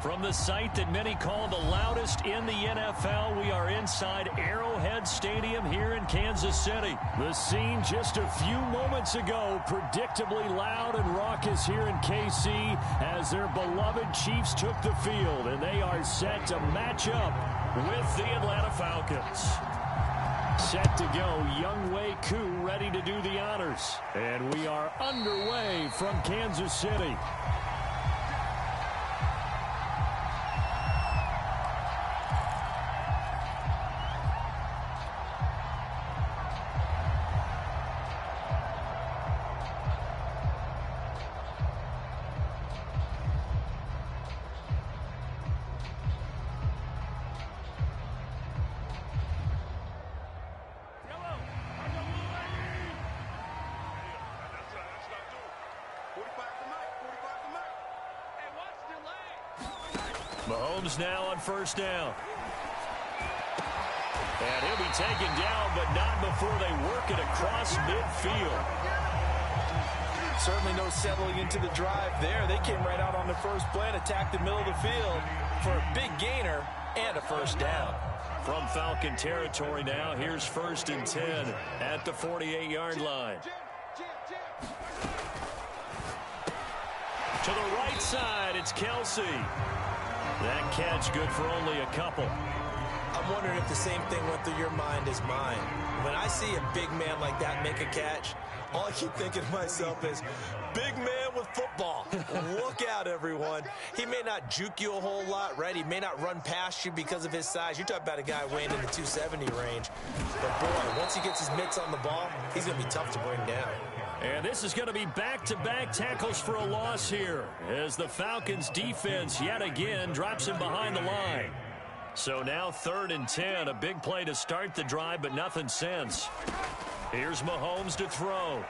From the site that many call the loudest in the NFL, we are inside Arrowhead Stadium here in Kansas City. The scene just a few moments ago, predictably loud and raucous here in KC as their beloved Chiefs took the field, and they are set to match up with the Atlanta Falcons. Set to go, Younghoe Koo ready to do the honors. And we are underway from Kansas City. Mahomes now on first down. And he'll be taken down, but not before they work it across midfield. Certainly no settling into the drive there. They came right out on the first play and attacked the middle of the field for a big gainer and a first down. From Falcon territory now, here's 1st and 10 at the 48-yard line. To the right side, it's Kelsey. That catch good for only a couple. I'm wondering if the same thing went through your mind as mine. When I see a big man like that make a catch, all I keep thinking to myself is, big man with football. Look out, everyone. He may not juke you a whole lot, right? He may not run past you because of his size. You're talking about a guy weighing in the 270 range. But, boy, once he gets his mitts on the ball, he's going to be tough to bring down. And this is going to be back-to-back tackles for a loss here as the Falcons defense yet again drops him behind the line. So now 3rd and 10, a big play to start the drive, but nothing since. Here's Mahomes to throw.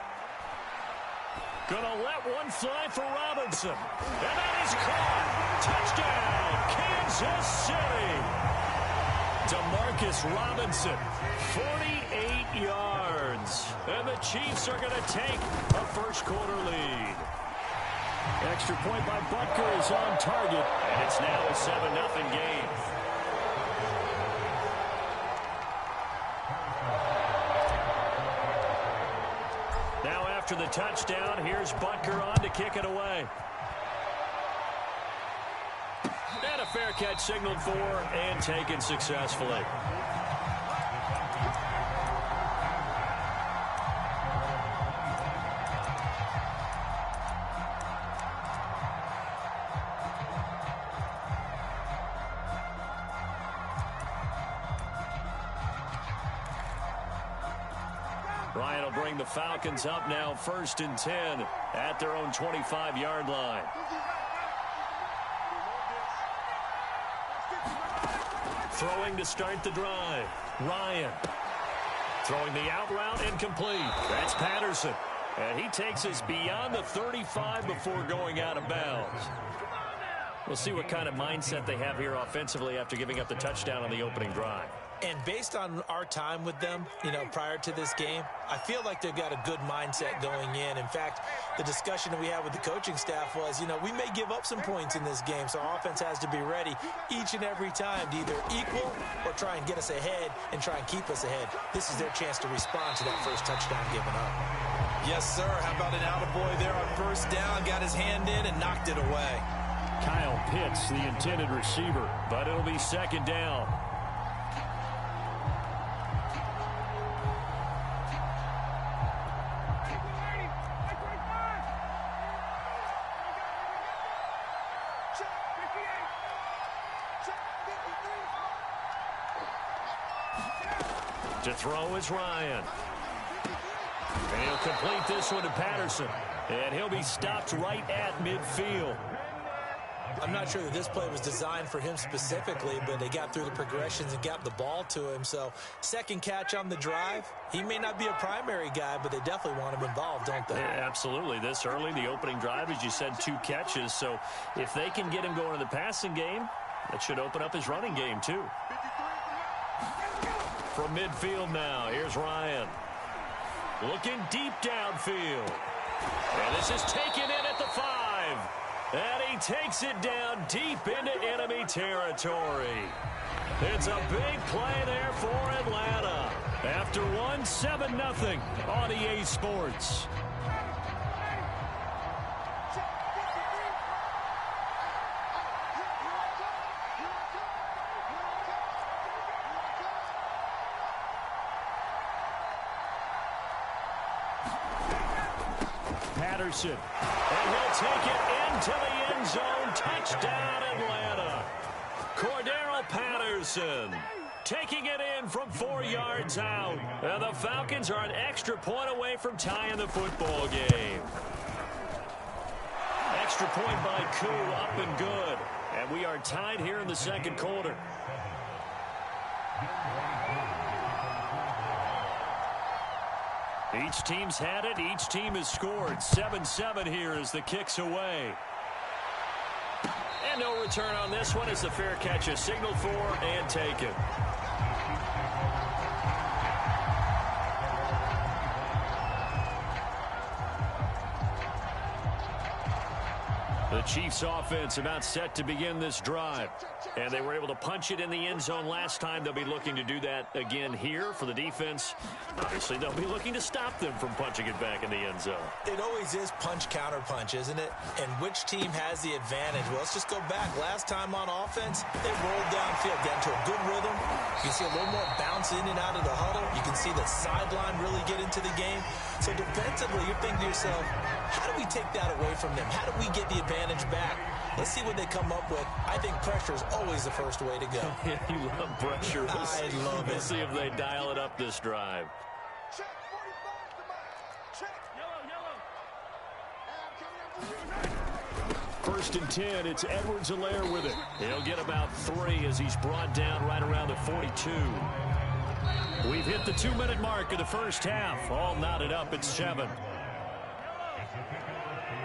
Gonna let one fly for Robinson. And that is caught. Touchdown, Kansas City. DeMarcus Robinson, 48 yards. And the Chiefs are going to take a first-quarter lead. Extra point by Butker is on target. And it's now a 7-0 game. Now after the touchdown, here's Butker on to kick it away. And a fair catch signaled for and taken successfully. Ryan will bring the Falcons up now 1st and 10 at their own 25-yard line. Throwing to start the drive. Ryan. Throwing the out route incomplete. That's Patterson. And he takes us beyond the 35 before going out of bounds. We'll see what kind of mindset they have here offensively after giving up the touchdown on the opening drive. And based on our time with them, prior to this game, I feel like they've got a good mindset going in. In fact, the discussion that we had with the coaching staff was, we may give up some points in this game, so our offense has to be ready each and every time to either equal or try and get us ahead and try and keep us ahead. This is their chance to respond to that first touchdown given up. Yes, sir. How about an attaboy there on first down? Got his hand in and knocked it away. Kyle Pitts, the intended receiver, but it'll be 2nd down. To throw is Ryan. And he'll complete this one to Patterson. And he'll be stopped right at midfield. I'm not sure that this play was designed for him specifically, but they got through the progressions and got the ball to him. So, second catch on the drive. He may not be a primary guy, but they definitely want him involved, don't they? Yeah, absolutely. This early, the opening drive, as you said, 2 catches. So, if they can get him going in the passing game, that should open up his running game, too. From midfield now, here's Ryan. Looking deep downfield. And this is taken in at the 5. And he takes it down deep into enemy territory. It's a big play there for Atlanta. After one, 7-0 on EA Sports. Patterson, and he'll take it into the end zone. Touchdown, Atlanta. Cordero Patterson taking it in from 4 yards out. And the Falcons are an extra point away from tying the football game. Extra point by Koo, up and good. And we are tied here in the second quarter. Each team's had it. Each team has scored. 7-7 here as the kick's away. And no return on this one as the fair catch is signaled for and taken. The Chiefs offense about set to begin this drive. And they were able to punch it in the end zone last time. They'll be looking to do that again here for the defense. Obviously, they'll be looking to stop them from punching it back in the end zone. It always is punch-counter-punch, isn't it? And which team has the advantage? Well, let's just go back. Last time on offense, they rolled downfield, got into a good rhythm. You can see a little more bounce in and out of the huddle. You can see the sideline really get into the game. So defensively, you're thinking to yourself, how do we take that away from them? How do we get the advantage back? Let's see what they come up with. I think pressure is always the first way to go. Yeah, you love pressure. I love it. We'll see if they dial it up this drive. Check 45 to First and 10, it's Edwards-Helaire with it. He'll get about 3 as he's brought down right around the 42. We've hit the 2-minute mark of the first half. All knotted up at 7.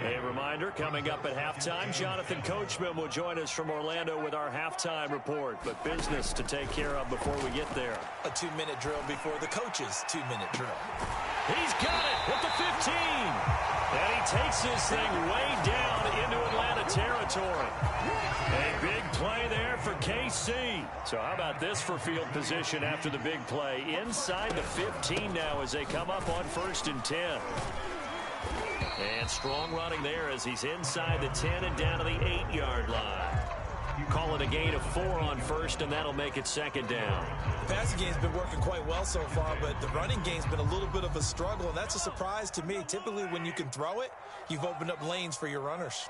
A reminder, coming up at halftime, Jonathan Coachman will join us from Orlando with our halftime report. But business to take care of before we get there. A 2-minute drill before the coach's 2-minute drill. He's got it at the 15. And he takes this thing way down into Atlanta territory. A big play there for KC. So how about this for field position after the big play? Inside the 15 now as they come up on 1st and 10. And strong running there as he's inside the 10 and down to the 8-yard line. Call it a gain of 4 on 1st, and that'll make it 2nd down. The passing game's been working quite well so far, but the running game's been a little bit of a struggle, and that's a surprise to me. Typically, when you can throw it, you've opened up lanes for your runners.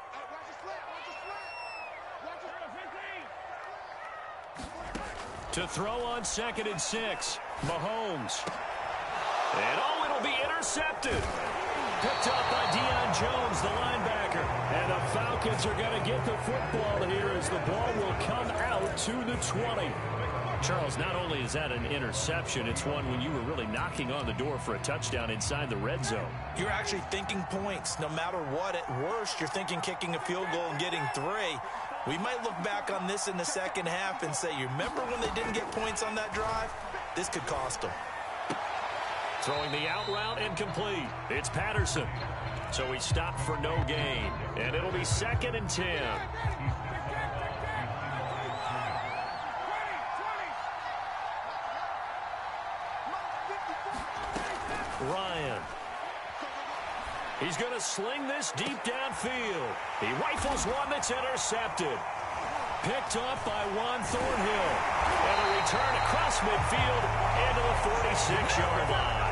To throw on 2nd and 6, Mahomes. And it'll be intercepted. Picked up by Deion Jones, the linebacker. And the Falcons are going to get the football here as the ball will come out to the 20. Charles, not only is that an interception, it's one when you were really knocking on the door for a touchdown inside the red zone. You're actually thinking points. No matter what, at worst, you're thinking kicking a field goal and getting 3. We might look back on this in the second half and say, you remember when they didn't get points on that drive? This could cost them. Throwing the out route incomplete. It's Patterson. So he stopped for no gain. And it'll be 2nd and 10. Ryan. He's going to sling this deep downfield. He rifles one that's intercepted. Picked off by Juan Thornhill. And a return across midfield into the 46-yard line.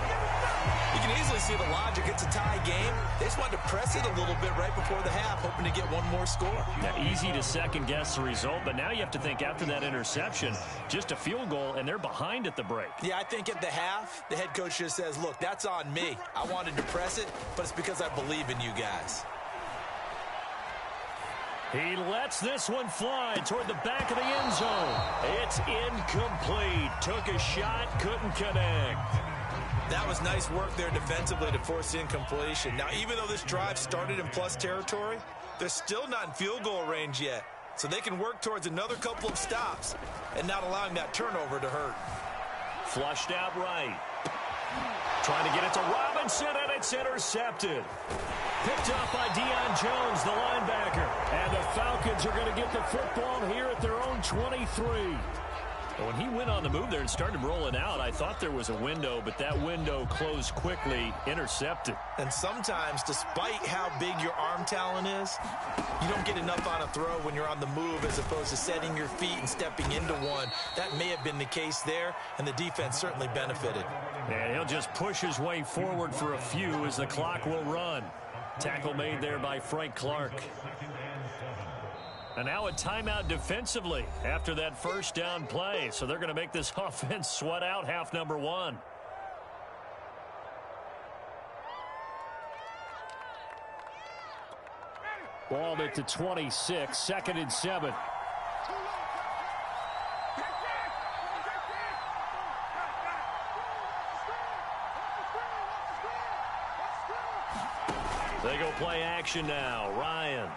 You can easily see the logic. It's a tie game. They just wanted to press it a little bit right before the half, hoping to get one more score. Now, easy to second-guess the result, but now you have to think after that interception, just a field goal, and they're behind at the break. Yeah, I think at the half, the head coach just says, look, that's on me. I wanted to press it, but it's because I believe in you guys. He lets this one fly toward the back of the end zone. It's incomplete. Took a shot, couldn't connect. That was nice work there defensively to force the incompletion. Now, even though this drive started in plus territory, they're still not in field goal range yet. So they can work towards another couple of stops and not allowing that turnover to hurt. Flushed out right. Trying to get it to Robinson, and it's intercepted. Picked up by Deion Jones, the linebacker. And the Falcons are going to get the football here at their own 23. When he went on the move there and started rolling out, I thought there was a window, but that window closed quickly, intercepted. And sometimes, despite how big your arm talent is, you don't get enough on a throw when you're on the move as opposed to setting your feet and stepping into one. That may have been the case there, and the defense certainly benefited. And he'll just push his way forward for a few as the clock will run. Tackle made there by Frank Clark. And now a timeout defensively after that first down play. So they're going to make this offense sweat out half number one. Ball at the 26, 2nd and 7. They go play action now. Ryan.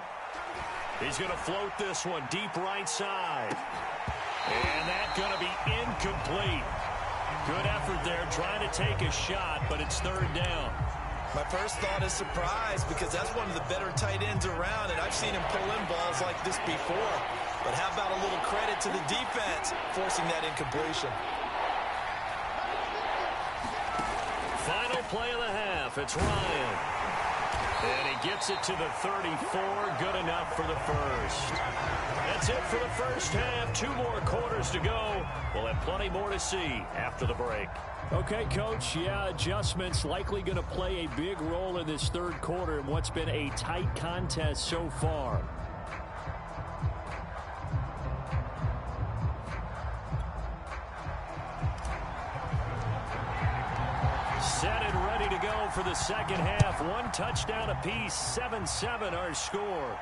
He's going to float this one deep right side. And that's going to be incomplete. Good effort there trying to take a shot, but it's 3rd down. My first thought is surprise because that's one of the better tight ends around, and I've seen him pull in balls like this before. But how about a little credit to the defense forcing that incompletion? Final play of the half. It's Ryan. And he gets it to the 34. Good enough for the first. That's it for the first half. 2 more quarters to go. We'll have plenty more to see after the break. Okay, Coach. Yeah, adjustments likely going to play a big role in this 3rd quarter in what's been a tight contest so far. Set and ready to go for the second half. 1 touchdown apiece, 7-7 our score.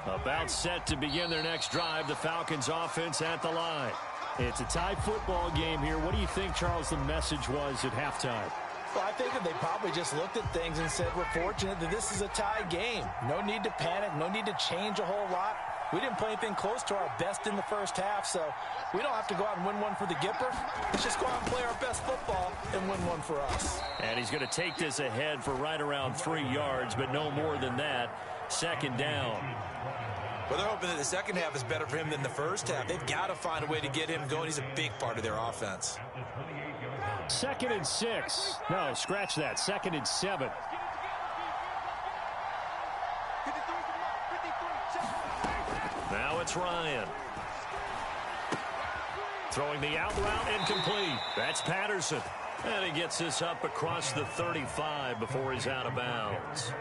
About set to begin their next drive. The Falcons offense at the line. It's a tie football game here. What do you think, Charles, the message was at halftime? Well, I think that they probably just looked at things and said, we're fortunate that this is a tie game. No need to panic. No need to change a whole lot. We didn't play anything close to our best in the first half, so we don't have to go out and win one for the Gipper. Let's just go out and play our best football and win one for us. And he's going to take this ahead for right around 3 yards, but no more than that. 2nd down. Well, they're hoping that the second half is better for him than the first half. They've got to find a way to get him going. He's a big part of their offense. 2nd and 6. No, scratch that. 2nd and 7. Now it's Ryan. Throwing the out route incomplete. That's Patterson. And he gets this up across the 35 before he's out of bounds.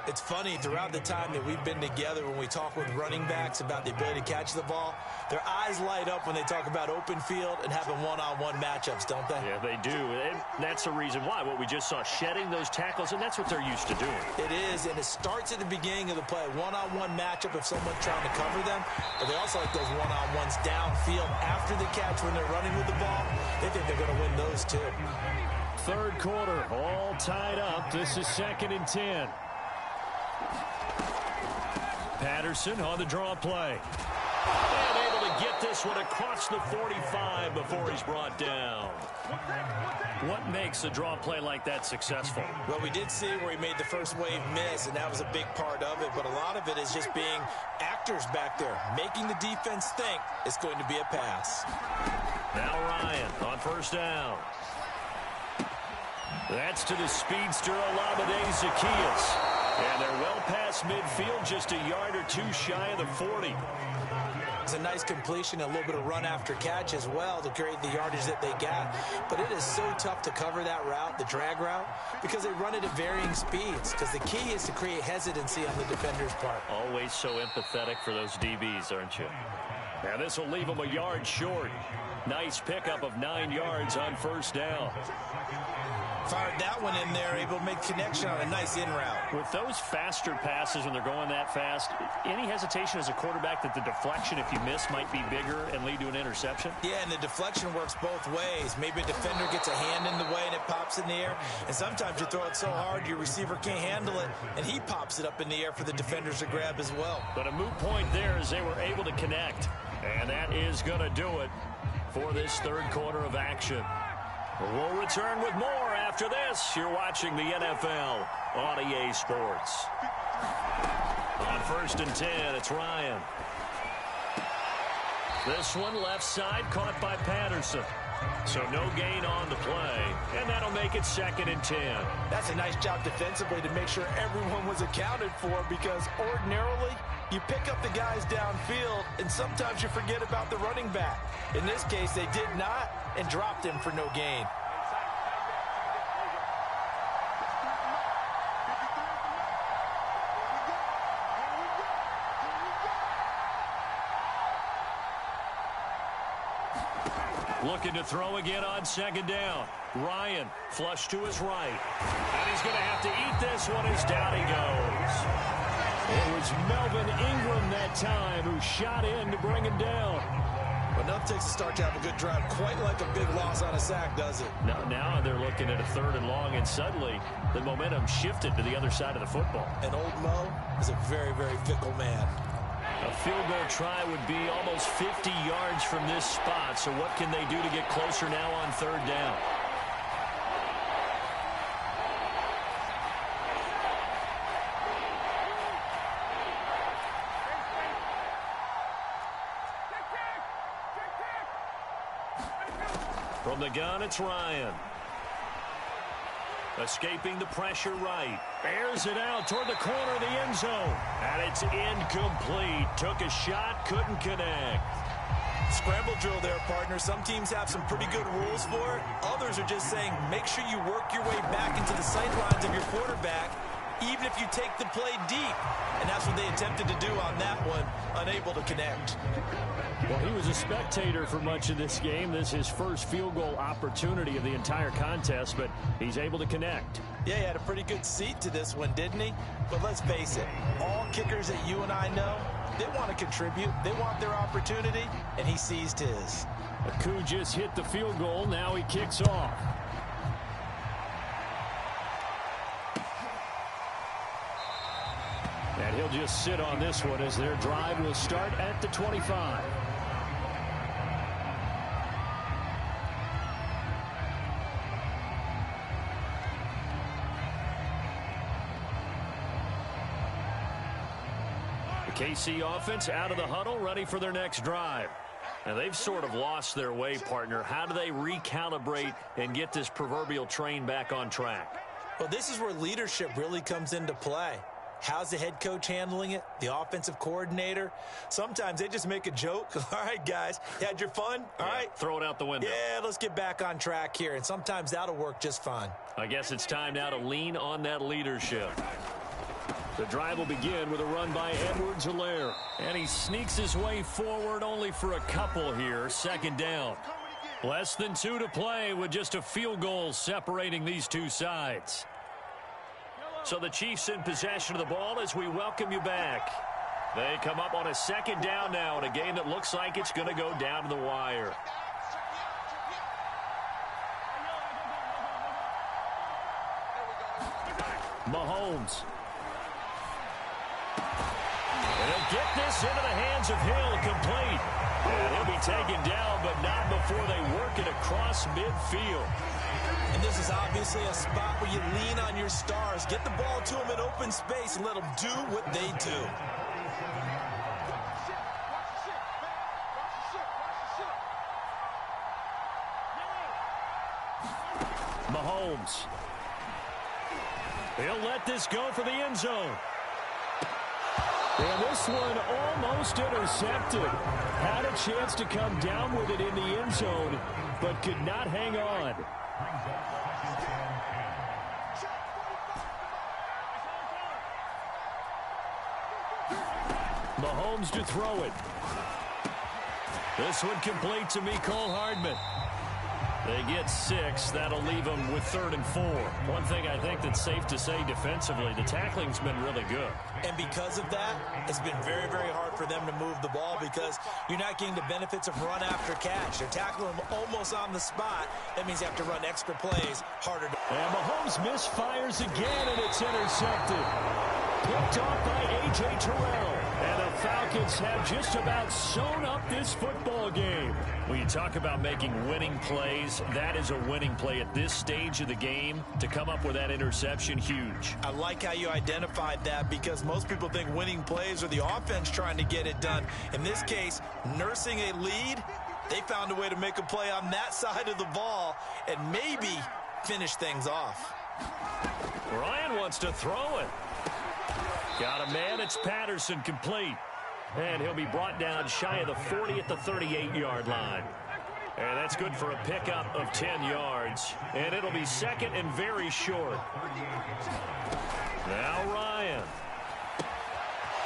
It's funny, throughout the time that we've been together, when we talk with running backs about the ability to catch the ball, their eyes light up when they talk about open field and having one-on-one matchups, don't they? Yeah, they do. And that's the reason why. What we just saw, shedding those tackles, and that's what they're used to doing. It is, and it starts at the beginning of the play. One-on-one matchup if someone's trying to cover them, but they also like those one-on-ones downfield after the catch when they're running with the ball. They think they're going to win those too. Third quarter, all tied up. This is 2nd and 10. Patterson on the draw play. And able to get this one across the 45 before he's brought down. What makes a draw play like that successful? Well, we did see where he made the first wave miss, and that was a big part of it. But a lot of it is just being actors back there, making the defense think it's going to be a pass. Now Ryan on first down. That's to the speedster Olamide Zaccheaus. And they're well past midfield, just a yard or two shy of the 40. It's a nice completion, a little bit of run after catch as well to create the yardage that they got. But it is so tough to cover that route, the drag route, because they run it at varying speeds. Because the key is to create hesitancy on the defender's part. Always so empathetic for those DBs, aren't you? And this will leave them a yard short. Nice pickup of 9 yards on first down. Fired that one in there, able to make connection on a nice in route. With those faster passes when they're going that fast, any hesitation as a quarterback that the deflection, if you miss, might be bigger and lead to an interception? Yeah, and the deflection works both ways. Maybe a defender gets a hand in the way and it pops in the air. And sometimes you throw it so hard your receiver can't handle it, and he pops it up in the air for the defenders to grab as well. But a moot point there as they were able to connect. And that is going to do it for this third quarter of action. We'll return with more after this. You're watching the NFL on EA Sports. On 1st and 10, it's Ryan. This one left side caught by Patterson. So no gain on the play, and that'll make it 2nd and 10. That's a nice job defensively to make sure everyone was accounted for, because ordinarily you pick up the guys downfield and sometimes you forget about the running back. In this case, they did not and dropped him for no gain. Looking to throw again on 2nd down. Ryan flush to his right. And he's going to have to eat this one as down he goes. It was Melvin Ingram that time who shot in to bring him down. But nothing takes a start to have a good drive, quite like a big loss on a sack, does it? Now they're looking at a 3rd and long, and suddenly the momentum shifted to the other side of the football. And old Mo is a very, very fickle man. A field goal try would be almost 50 yards from this spot. So what can they do to get closer now on 3rd down? From the gun, it's Ryan. Escaping the pressure right. Airs it out toward the corner of the end zone. And it's incomplete. Took a shot, couldn't connect. Scramble drill there, partner. Some teams have some pretty good rules for it. Others are just saying, make sure you work your way back into the sight lines of your quarterback, even if you take the play deep. And that's what they attempted to do on that one, unable to connect. Well, he was a spectator for much of this game. This is his first field goal opportunity of the entire contest, but he's able to connect. Yeah, he had a pretty good seat to this one, didn't he? But let's face it, all kickers that you and I know, they want to contribute. They want their opportunity, and he seized his. Aku just hit the field goal. Now he kicks off. And he'll just sit on this one as their drive will start at the 25. KC offense out of the huddle, ready for their next drive. Now, they've sort of lost their way, partner. How do they recalibrate and get this proverbial train back on track? Well, this is where leadership really comes into play. How's the head coach handling it? The offensive coordinator? Sometimes they just make a joke. All right, guys, you had your fun? All right. Throw it out the window. Yeah, let's get back on track here, and sometimes that'll work just fine. I guess it's time now to lean on that leadership. The drive will begin with a run by Edwards-Helaire. And he sneaks his way forward only for a couple here. Second down. Less than 2 to play with just a field goal separating these two sides. So the Chiefs in possession of the ball as we welcome you back. They come up on a second down now in a game that looks like it's going to go down to the wire. Mahomes. And he'll get this into the hands of Hill, complete. And he'll be taken down, but not before they work it across midfield. And this is obviously a spot where you lean on your stars. Get the ball to them in open space and let them do what they do. Mahomes. He'll let this go for the end zone. And this one almost intercepted. Had a chance to come down with it in the end zone, but could not hang on. Mahomes to throw it. This one complete to Mecole Hardman. They get 6. That'll leave them with 3rd and 4. One thing I think that's safe to say defensively, the tackling's been really good. And because of that, it's been very, very hard for them to move the ball because you're not getting the benefits of run after catch. They're tackling them almost on the spot. That means you have to run extra plays harder. And Mahomes misfires again, and it's intercepted. Picked off by A.J. Terrell. And the Falcons have just about sewn up this football game. When you talk about making winning plays, that is a winning play at this stage of the game. To come up with that interception, huge. I like how you identified that because most people think winning plays are the offense trying to get it done. In this case, nursing a lead, they found a way to make a play on that side of the ball and maybe finish things off. Ryan wants to throw it. Got a man, it's Patterson, complete. And he'll be brought down shy of the 40 at the 38-yard line. And that's good for a pickup of 10 yards. And it'll be second and very short. Now Ryan.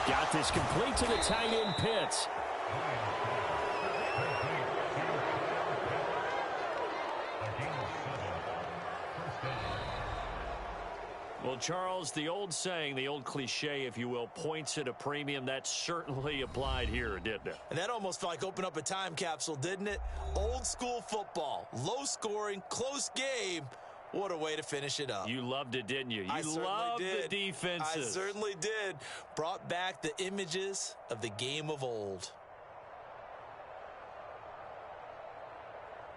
Got this complete to the tight end Pitts. Well, Charles, the old saying, the old cliche, if you will, points at a premium, that certainly applied here, didn't it? And that almost felt like open up a time capsule, didn't it? Old school football, low scoring, close game. What a way to finish it up. You loved it, didn't you? You loved the defenses. I certainly did. Brought back the images of the game of old.